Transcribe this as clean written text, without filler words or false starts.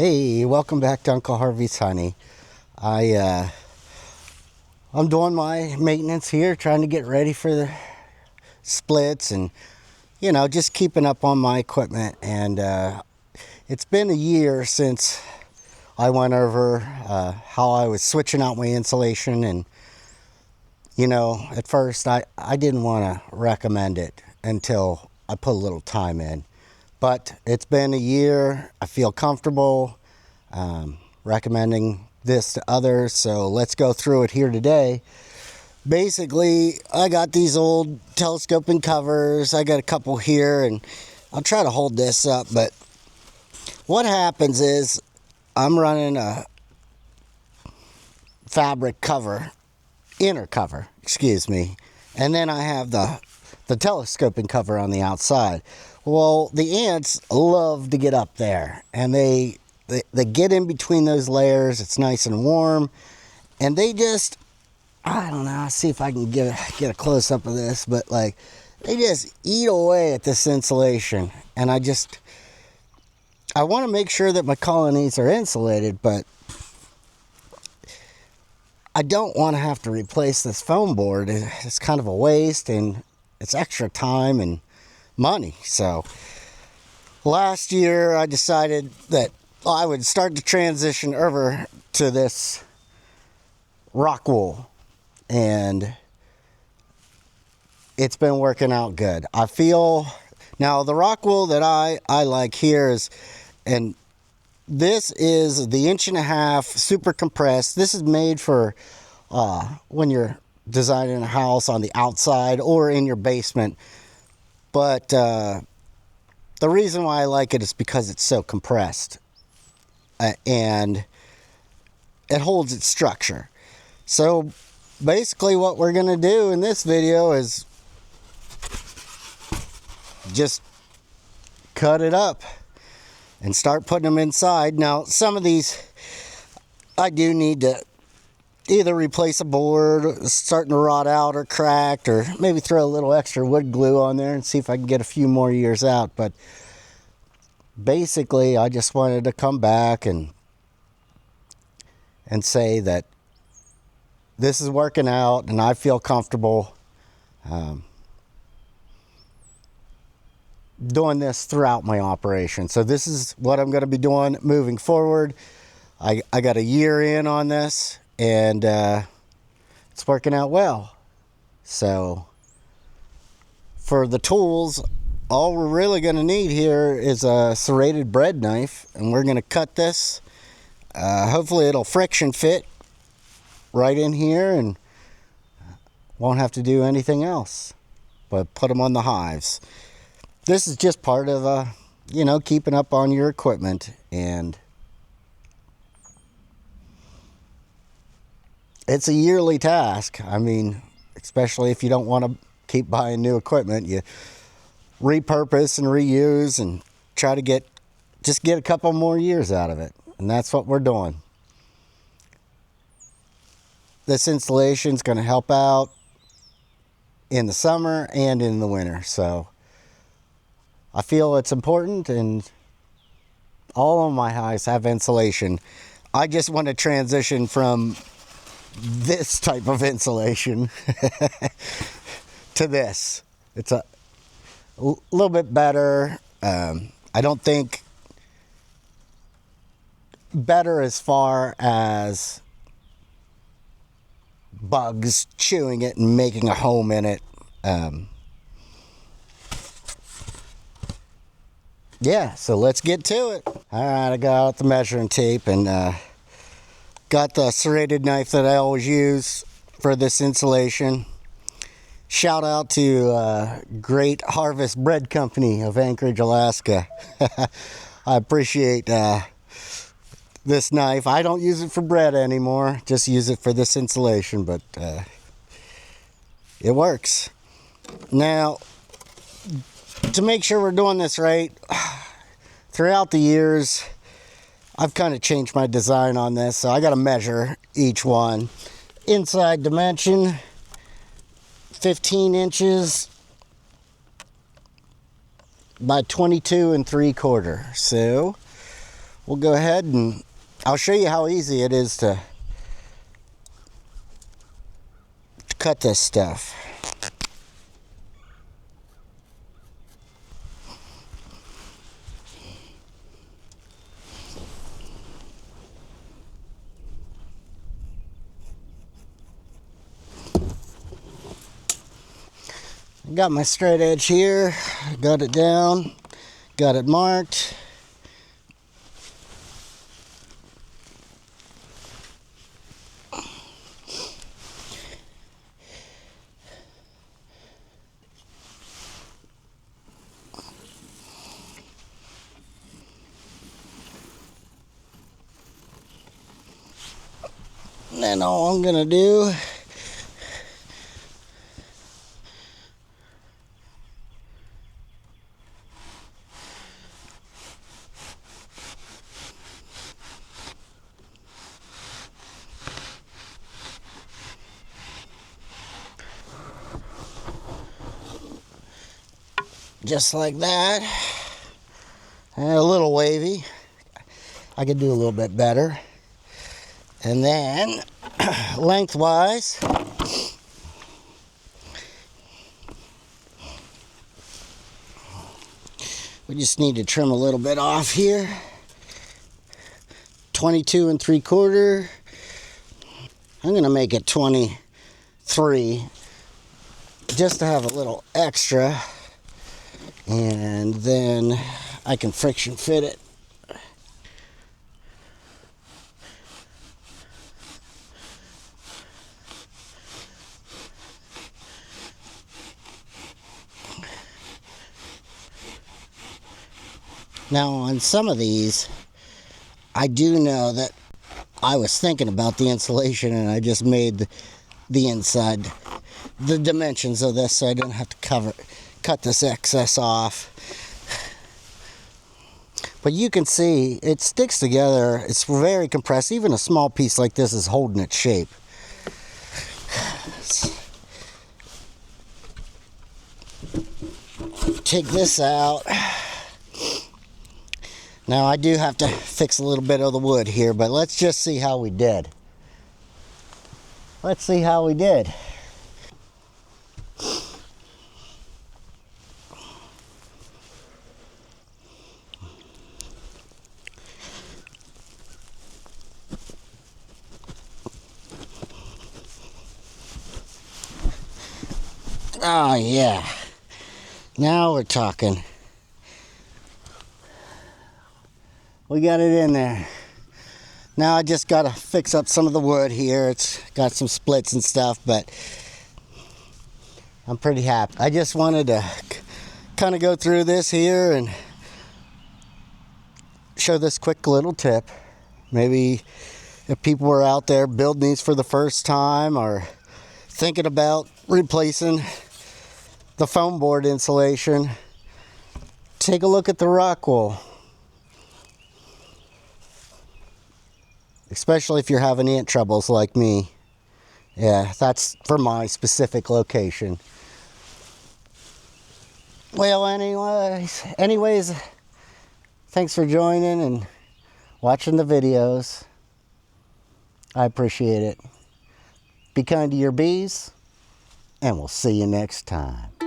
Hey, welcome back to Uncle Harvey's Honey. I'm doing my maintenance here, trying to get ready for the splits and, just keeping up on my equipment. And it's been a year since I went over how I was switching out my insulation. And, at first I didn't want to recommend it until I put a little time in. But it's been a year. I feel comfortable recommending this to others. So let's go through it here today. Basically, I got these old telescoping covers. I got a couple here, and I'll try to hold this up. But what happens is I'm running a fabric cover, inner cover, and then I have the telescoping cover on the outside. Well, the ants love to get up there, and they get in between those layers. It's nice and warm, and they just, I don't know, I'll see if I can get a close-up of this, but like, they just eat away at this insulation. And I want to make sure that my colonies are insulated, but I don't want to have to replace this foam board. It's kind of a waste, and it's extra time and money. So last year I decided that I would start to transition over to this rock wool, and it's been working out good. I feel now the rock wool that I like here is, and this is the 1.5 inch super compressed. This is made for when you're designing a house on the outside or in your basement. But the reason why I like it is because it's so compressed and it holds its structure. So basically what we're going to do in this video is just cut it up and start putting them inside. Now, some of these I do need to either replace a board, starting to rot out or cracked, or maybe throw a little extra wood glue on there and see if I can get a few more years out. But basically, I just wanted to come back and say that this is working out and I feel comfortable doing this throughout my operation. So this is what I'm going to be doing moving forward. I got a year in on this, and it's working out well. So for the tools, all we're really going to need here is a serrated bread knife, and we're going to cut this. Hopefully it'll friction fit right in here and won't have to do anything else but put them on the hives. This is just part of keeping up on your equipment, and it's a yearly task. I mean, especially if you don't want to keep buying new equipment, you repurpose and reuse and try to get a couple more years out of it. And that's what we're doing. This installation is going to help out in the summer and in the winter. So I feel it's important, and all of my hives have insulation. I just want to transition from this type of insulation to this. It's a little bit better. I don't think better as far as bugs chewing it and making a home in it. Yeah, so let's get to it. All right, I got out the measuring tape and got the serrated knife that I always use for this insulation. Shout out to Great Harvest Bread Company of Anchorage, Alaska. I appreciate this knife. I don't use it for bread anymore, just use it for this insulation, but it works. Now, to make sure we're doing this right, throughout the years, I've kind of changed my design on this, so I got to measure each one. Inside dimension, 15 inches by 22 3/4. So we'll go ahead and I'll show you how easy it is to cut this stuff. I got my straight edge here, got it down, got it marked. And then all I'm gonna do just like that. And a little wavy. I could do a little bit better. And then lengthwise, we just need to trim a little bit off here. 22 3/4. I'm gonna make it 23 just to have a little extra, and then I can friction fit it. Now on some of these, I do know that I was thinking about the insulation and I just made the inside, the dimensions of this, so I don't have to cut this excess off. But you can see it sticks together. It's very compressed. Even a small piece like this is holding its shape. Take this out. Now I do have to fix a little bit of the wood here, but let's just see how we did. Let's see how we did. Oh yeah, now we're talking. We got it in there. Now I just got to fix up some of the wood here. It's got some splits and stuff, but I'm pretty happy. I just wanted to kind of go through this here and show this quick little tip. Maybe if people were out there building these for the first time or thinking about replacing the foam board insulation, take a look at the rock wool. Especially if you're having ant troubles like me. Yeah, that's for my specific location. Well, anyways, thanks for joining and watching the videos. I appreciate it. Be kind to your bees, and we'll see you next time.